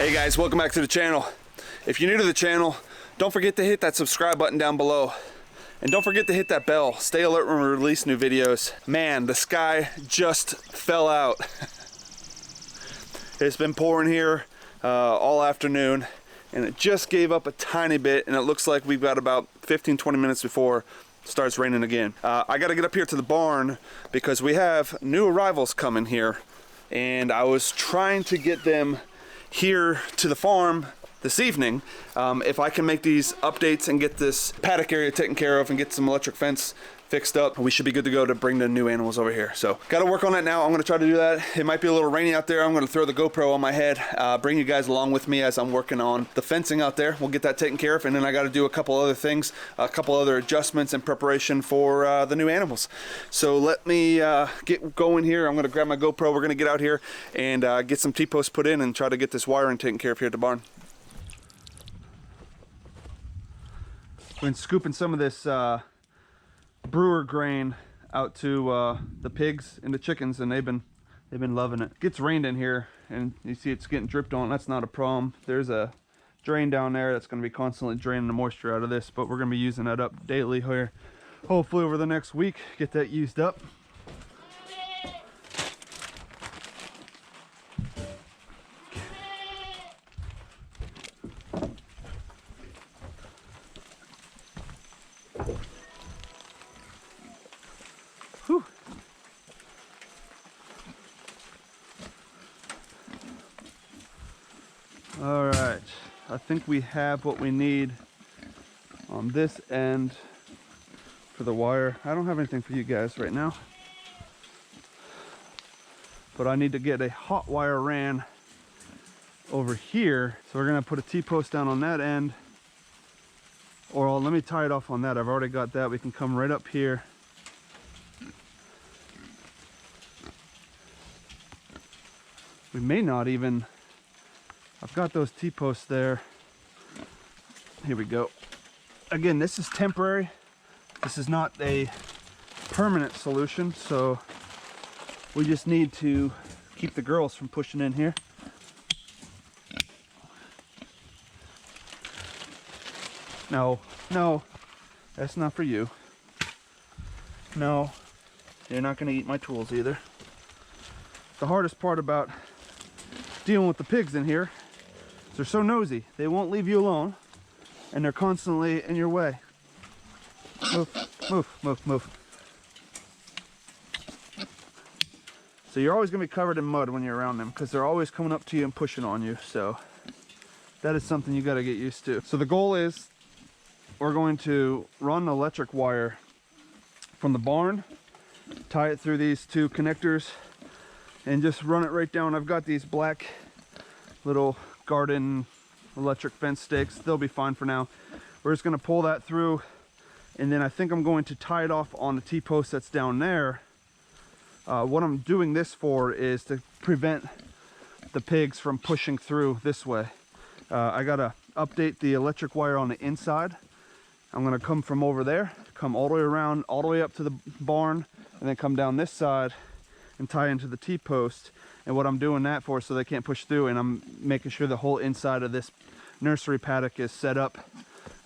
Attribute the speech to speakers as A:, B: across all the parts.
A: Hey guys, welcome back to the channel. If you're new to the channel, don't forget to hit that subscribe button down below. And don't forget to hit that bell. Stay alert when we release new videos. Man, the sky just fell out. It's been pouring here all afternoon, and it just gave up a tiny bit, and it looks like we've got about 15-20 minutes before it starts raining again. I gotta get up here to the barn because we have new arrivals coming here, and I was trying to get them here to the farm this evening. If I can make these updates and get this paddock area taken care of and get some electric fence fixed up, we should be good to go to bring the new animals over here. So gotta work on that now. I'm gonna try to do that. It might be a little rainy out there. I'm gonna throw the GoPro on my head, bring you guys along with me as I'm working on the fencing out there. We'll get that taken care of, and then I gotta do a couple other things, a couple other adjustments in preparation for the new animals. So let me get going here. I'm gonna grab my GoPro. We're gonna get out here and get some T-posts put in and try to get this wiring taken care of here at the barn. Been scooping some of this brewer grain out to the pigs and the chickens, and they've been loving it. It gets rained in here, and you see it's getting dripped on. That's not a problem. There's a drain down there that's going to be constantly draining the moisture out of this, but we're going to be using that up daily here. Hopefully over the next week, get that used up. Whew. All right, I think we have what we need on this end for the wire. I don't have anything for you guys right now, but I need to get a hot wire ran over here. So we're gonna put a T-post down on that end, or let me tie it off on that. I've already got that. We can come right up here. We may not even, I've got those T-posts there. Here we go. Again, this is temporary. This is not a permanent solution, so we just need to keep the girls from pushing in here. No, no, that's not for you. No, you're not gonna eat my tools either. The hardest part about dealing with the pigs in here is they're so nosy. They won't leave you alone, and they're constantly in your way. Move, move, move, move. So you're always gonna be covered in mud when you're around them, because they're always coming up to you and pushing on you. So that is something you got to get used to. So the goal is we're going to run electric wire from the barn, tie it through these two connectors, and just run it right down. I've got these black little garden electric fence stakes. They'll be fine for now. We're just gonna pull that through, and then I think I'm going to tie it off on the T-post that's down there. What I'm doing this for is to prevent the pigs from pushing through this way. I gotta update the electric wire on the inside. I'm gonna come from over there, come all the way around, all the way up to the barn, and then come down this side and tie into the T-post. And what I'm doing that for, so they can't push through, and I'm making sure the whole inside of this nursery paddock is set up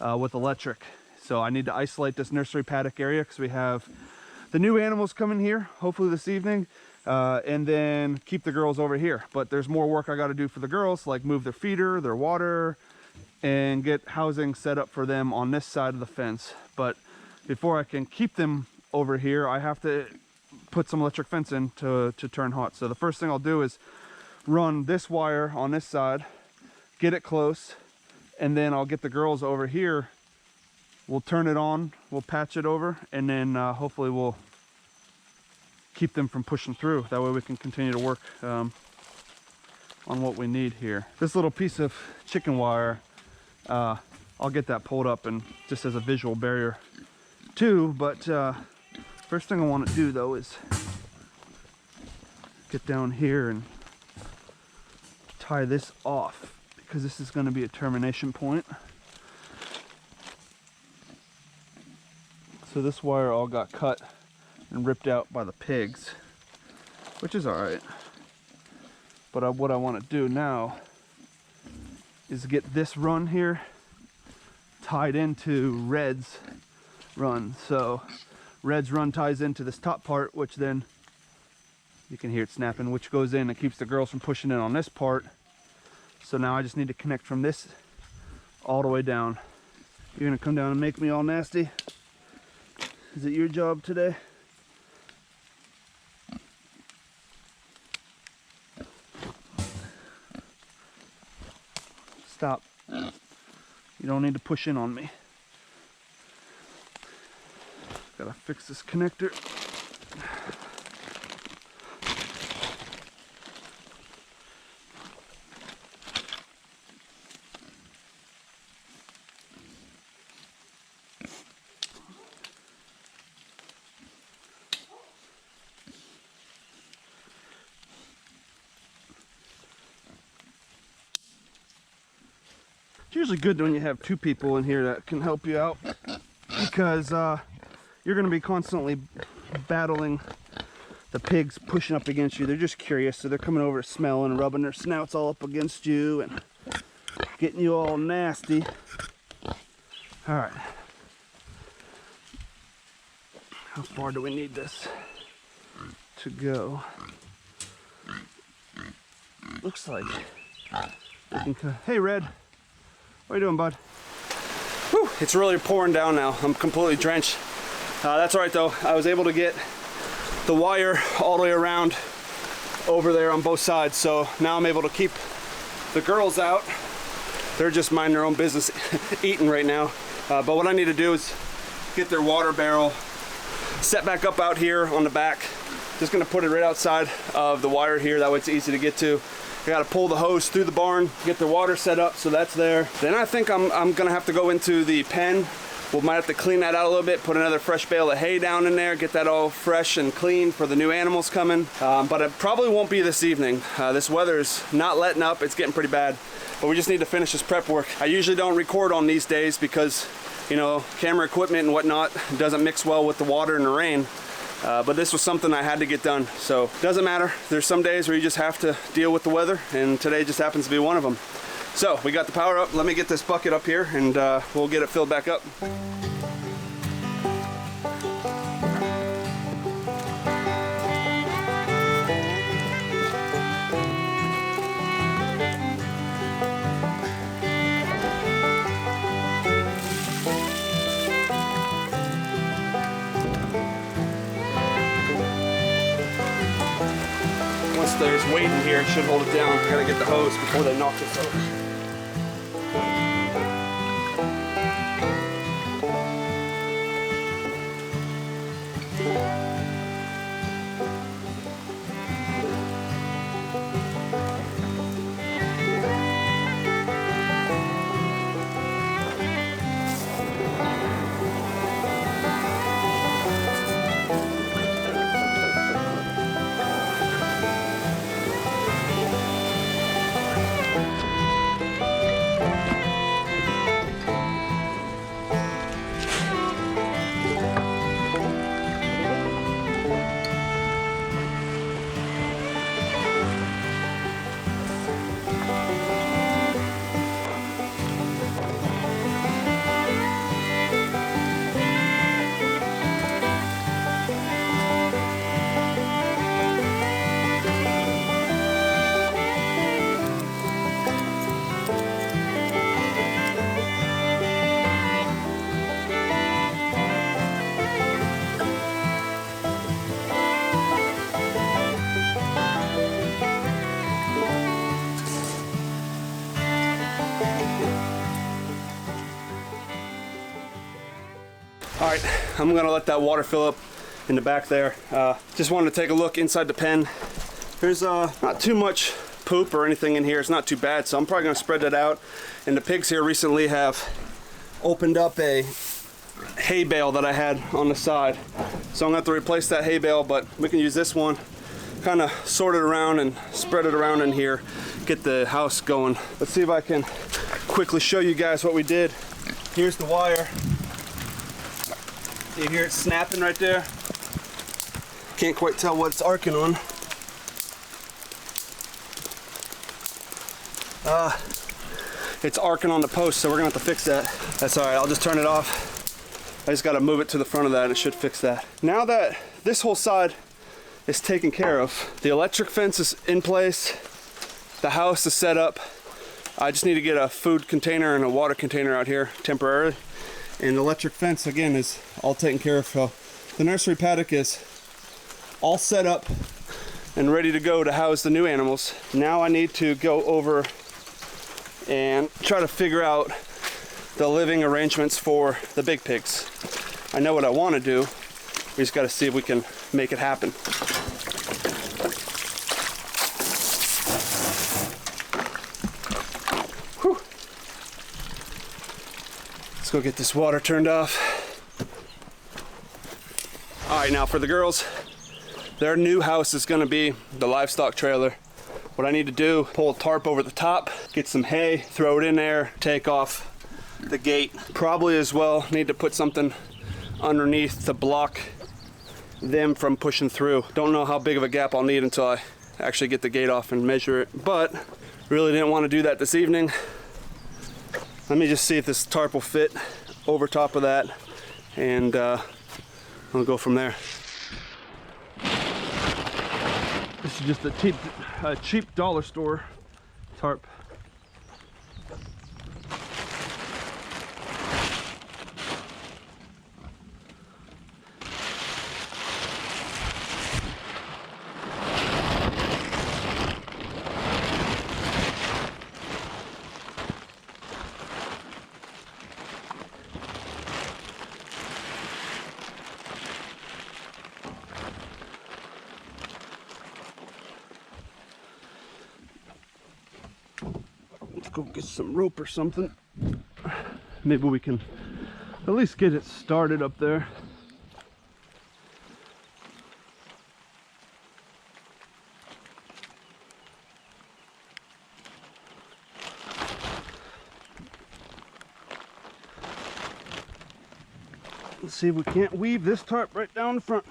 A: with electric. So I need to isolate this nursery paddock area because we have the new animals coming here hopefully this evening, and then keep the girls over here. But there's more work I got to do for the girls, like move their feeder, their water, and get housing set up for them on this side of the fence. But before I can keep them over here, I have to put some electric fence in to turn hot. So the first thing I'll do is run this wire on this side, get it close, and then I'll get the girls over here. We'll turn it on, we'll patch it over, and then hopefully we'll keep them from pushing through. That way we can continue to work on what we need here. This little piece of chicken wire, I'll get that pulled up and just as a visual barrier too, but first thing I want to do though is get down here and tie this off, because this is going to be a termination point. So this wire all got cut and ripped out by the pigs, which is all right. But what I want to do now is get this run here tied into Red's run. So Red's run ties into this top part, which then you can hear it snapping, which goes in and keeps the girls from pushing in on this part. So now I just need to connect from this all the way down. You're gonna come down and make me all nasty? Is it your job today? Stop. You don't need to push in on me. Gotta fix this connector. It's usually good when you have two people in here that can help you out, because you're going to be constantly battling the pigs pushing up against you. They're just curious, so they're coming over smelling and rubbing their snouts all up against you and getting you all nasty. All right. How far do we need this to go? Looks like we can. Hey, Red. What are you doing, bud? Whew, it's really pouring down now. I'm completely drenched. That's all right though. I was able to get the wire all the way around over there on both sides. So now I'm able to keep the girls out. They're just minding their own business eating right now. But what I need to do is get their water barrel set back up out here on the back. Just gonna put it right outside of the wire here. That way it's easy to get to. I gotta pull the hose through the barn, get the water set up, so that's there. Then I think I'm gonna have to go into the pen. We might have to clean that out a little bit, put another fresh bale of hay down in there, get that all fresh and clean for the new animals coming. But it probably won't be this evening. This weather is not letting up, it's getting pretty bad. But we just need to finish this prep work. I usually don't record on these days because, you know, camera equipment and whatnot doesn't mix well with the water and the rain. But this was something I had to get done, so doesn't matter. There's some days where you just have to deal with the weather, and today just happens to be one of them. So we got the power up. Let me get this bucket up here and we'll get it filled back up. Once there's weight in here, it should hold it down. I gotta get the hose before they knock this over. All right, I'm gonna let that water fill up in the back there. Just wanted to take a look inside the pen. There's not too much poop or anything in here. It's not too bad, so I'm probably gonna spread that out. And the pigs here recently have opened up a hay bale that I had on the side. So I'm gonna have to replace that hay bale, but we can use this one, kind of sort it around and spread it around in here, get the house going. Let's see if I can quickly show you guys what we did. Here's the wire. You hear it snapping right there? Can't quite tell what it's arcing on.
B: it's arcing on the post, so we're gonna have to fix that. That's all right, I'll just turn it off. I just gotta move it to the front of that and it should fix that. Now that this whole side is taken care of, the electric fence is in place, the house is set up. I just need to get a food container and a water container out here temporarily. And the electric fence, again, is all taken care of. So the nursery paddock is all set up and ready to go to house the new animals. Now I need to go over and try to figure out the living arrangements for the big pigs. I know what I want to do. We just got to see if we can make it happen. Whew. Let's go get this water turned off. All right, now for the girls, their new house is going to be the livestock trailer. What I need to do, pull a tarp over the top, get some hay, throw it in there, take off the gate. Probably as well need to put something underneath to block them from pushing through. Don't know how big of a gap I'll need until I actually get the gate off and measure it, but really didn't want to do that this evening. Let me just see if this tarp will fit over top of that, and I'll go from there.
A: This is just a cheap dollar store tarp. Go get some rope or something. Maybe we can at least get it started up there. Let's see if we can't weave this tarp right down the front.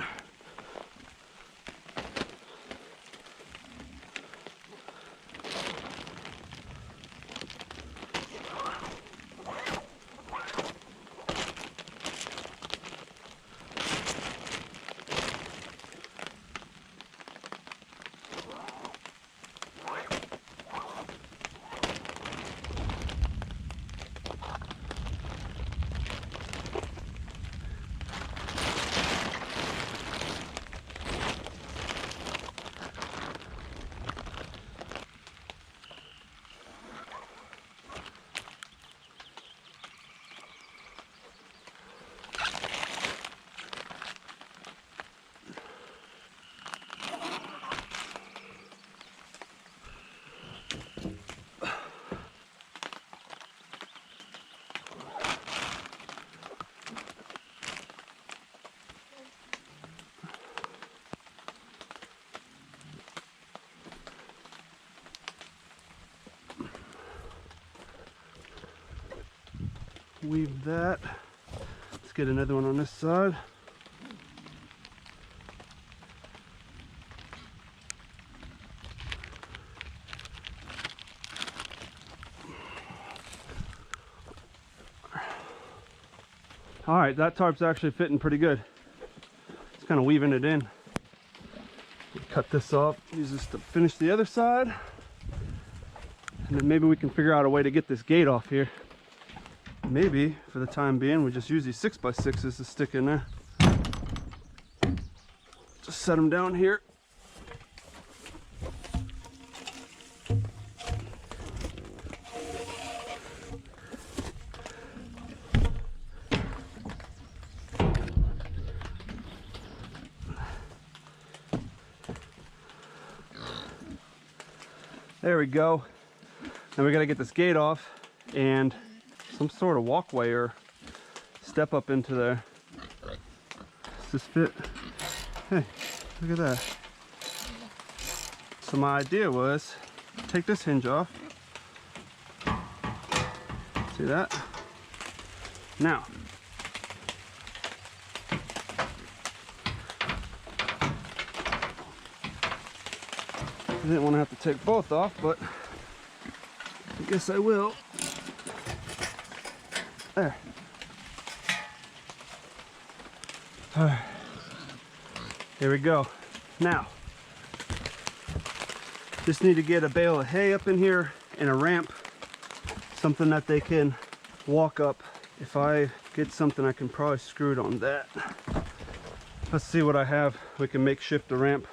A: Weave that. Let's get another one on this side. All right, that tarp's actually fitting pretty good. It's kind of weaving it in. Cut this off, use this to finish the other side. And then maybe we can figure out a way to get this gate off here. Maybe, for the time being, we just use these 6x6s to stick in there. Just set them down here. There we go. Now we got to get this gate off and some sort of walkway or step up into there. Does this fit? Hey, look at that. So my idea was take this hinge off. See that? Now, I didn't want to have to take both off, but I guess I will. There. All right. Here we go. Now, just need to get a bale of hay up in here and a ramp, something that they can walk up. If I get something, I can probably screw it on that. Let's see what I have. We can makeshift a ramp.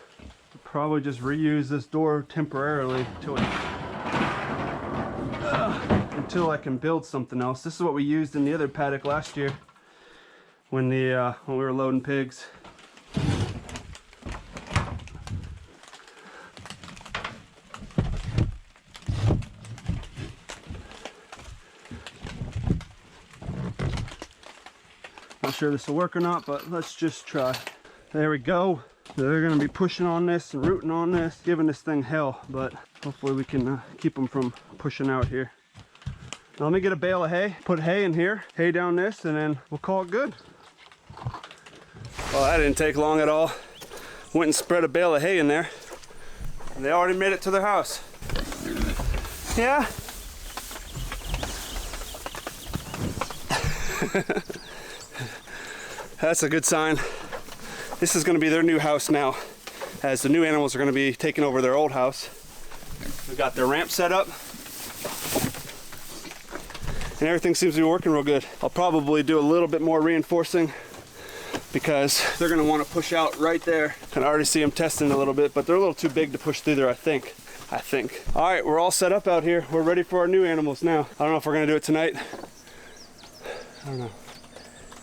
A: Probably just reuse this door temporarily until I can build something else. This is what we used in the other paddock last year when we were loading pigs. Not sure this will work or not, but let's just try. There we go. They're gonna be pushing on this and rooting on this, giving this thing hell, but hopefully we can keep them from pushing out here. Now let me get a bale of hay, put hay in here, hay down this, and then we'll call it good. Well, that didn't take long at all. Went and spread a bale of hay in there, and they already made it to their house. Yeah? That's a good sign. This is going to be their new house now, as the new animals are going to be taking over their old house. We've got their ramp set up, and everything seems to be working real good. I'll probably do a little bit more reinforcing because they're going to want to push out right there. I can already see them testing a little bit, but they're a little too big to push through there, I think. All right, we're all set up out here. We're ready for our new animals now. I don't know if we're going to do it tonight. I don't know.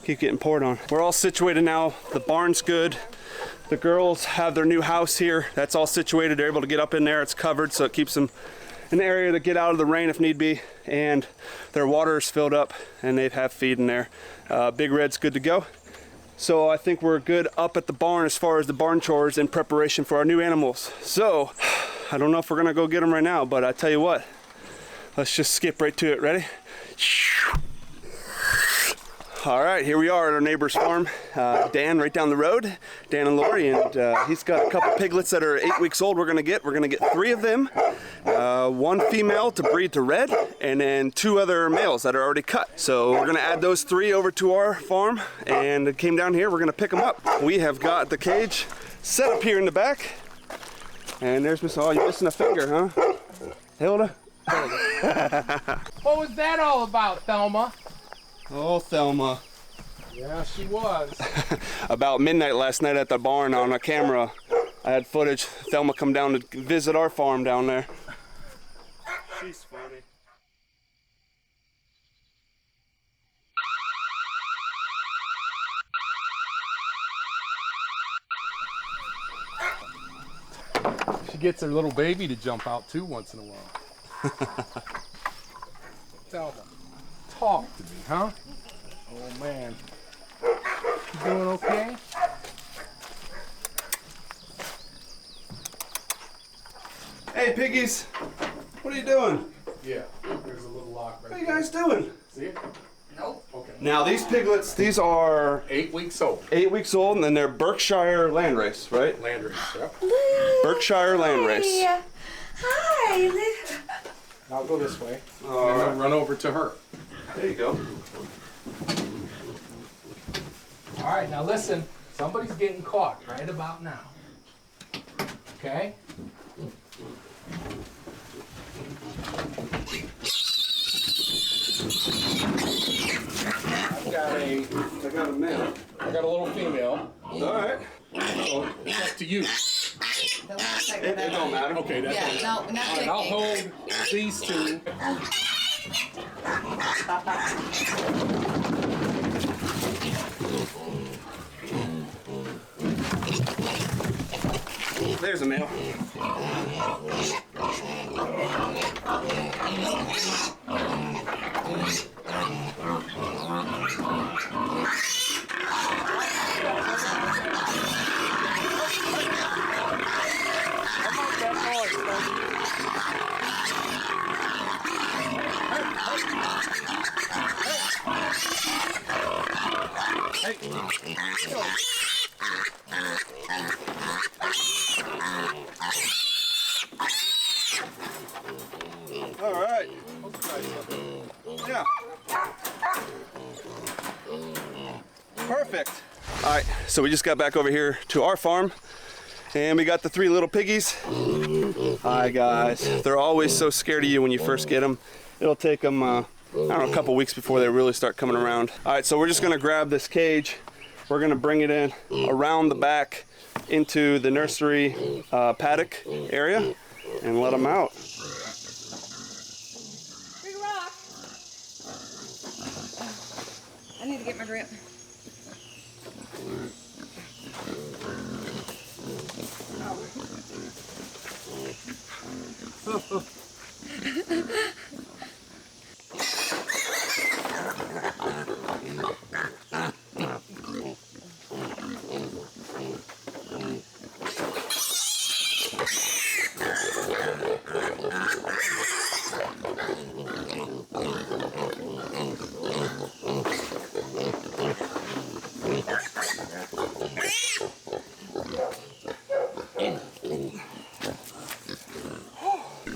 A: Keep getting poured on. We're all situated now. The barn's good. The girls have their new house here. That's all situated. They're able to get up in there. It's covered, so it keeps them in the area to get out of the rain if need be. And their water is filled up, and they have feed in there. Big Red's good to go. So I think we're good up at the barn as far as the barn chores in preparation for our new animals. So I don't know if we're gonna go get them right now, but I tell you what, let's just skip right to it. Ready? All right, here we are at our neighbor's farm. Dan right down the road, Dan and Lori, and he's got a couple piglets that are 8 weeks old. We're gonna get 3 of them, one female to breed to Red, and then 2 other males that are already cut. So we're gonna add those 3 over to our farm, and it came down here. We're gonna pick them up. We have got the cage set up here in the back, and there's Miss. Oh, you're missing a finger, huh, Hilda?
C: What was that all about, Thelma?
B: Oh, Thelma.
C: Yeah, she was.
B: About midnight last night at the barn on a camera, I had footage. Thelma come down to visit our farm down there. She's funny.
C: She gets her little baby to jump out too once in a while. Thelma, talk to me, huh? Oh man. You doing okay?
B: Hey, piggies. What are you doing?
C: Yeah, there's a little lock right
B: What are you guys doing?
C: See it? Nope. Okay.
B: Now, these piglets, these are
C: 8 weeks old.
B: 8 weeks old, and then they're Berkshire Landrace, right?
C: Landrace, yep.
B: Berkshire Landrace.
D: Hi.
C: I'll go this way.
B: All
C: And
B: right.
C: then run over to her.
B: There you go.
C: All right, now listen. Somebody's getting caught right about now. Okay?
B: I got a male.
C: I got a little female.
B: All right.
C: So it's up to you.
B: It don't matter.
C: Okay, that's
D: Yeah, no, not
C: all right,
D: kicking.
C: I'll hold these 2.
B: There's a male. All right. Yeah. Perfect. All right, so we just got back over here to our farm and we got the 3 little piggies. Hi guys. They're always so scared of you when you first get them. It'll take them, I don't know, a couple weeks before they really start coming around. All right, so we're just gonna grab this cage. We're gonna bring it in around the back into the nursery paddock area and let them out.
D: Big rock. I need to get my grip.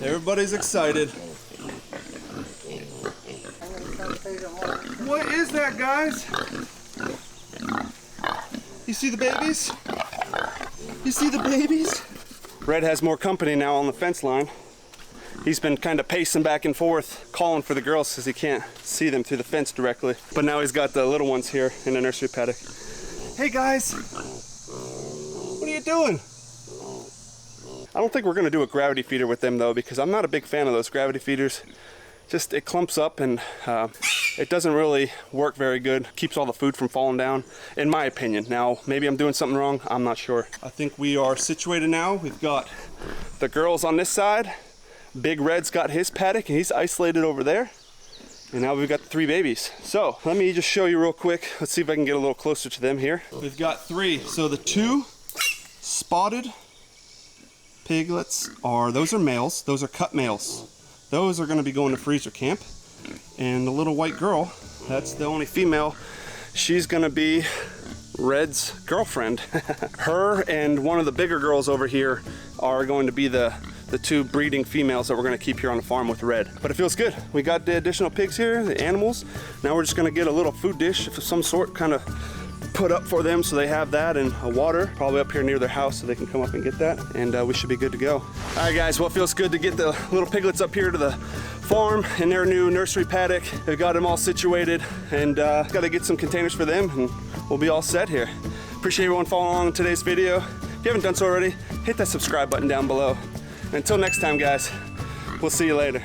B: Everybody's excited. What is that, guys? You see the babies? You see the babies? Red has more company now on the fence line. He's been kind of pacing back and forth, calling for the girls because he can't see them through the fence directly. But now he's got the little ones here in the nursery paddock. Hey guys, what are you doing? I don't think we're gonna do a gravity feeder with them though, because I'm not a big fan of those gravity feeders. Just, it clumps up and it doesn't really work very good. Keeps all the food from falling down, in my opinion. Now, maybe I'm doing something wrong, I'm not sure. I think we are situated now. We've got the girls on this side. Big Red's got his paddock and he's isolated over there. And now we've got the 3 babies. So let me just show you real quick. Let's see if I can get a little closer to them here. We've got 3. So the 2 spotted piglets those are males. Those are cut males. Those are going to be going to freezer camp. And the little white girl, that's the only female. She's going to be Red's girlfriend. Her and one of the bigger girls over here are going to be the 2 breeding females that we're going to keep here on the farm with Red. But it feels good. We got the additional pigs here, the animals. Now we're just going to get a little food dish of some sort kind of put up for them so they have that, and a water probably up here near their house so they can come up and get that, and we should be good to go. All right guys, well, it feels good to get the little piglets up here to the farm in their new nursery paddock. They've got them all situated, and got to get some containers for them and we'll be all set here. Appreciate everyone following along in today's video. If you haven't done so already, hit that subscribe button down below. And until next time guys, we'll see you later.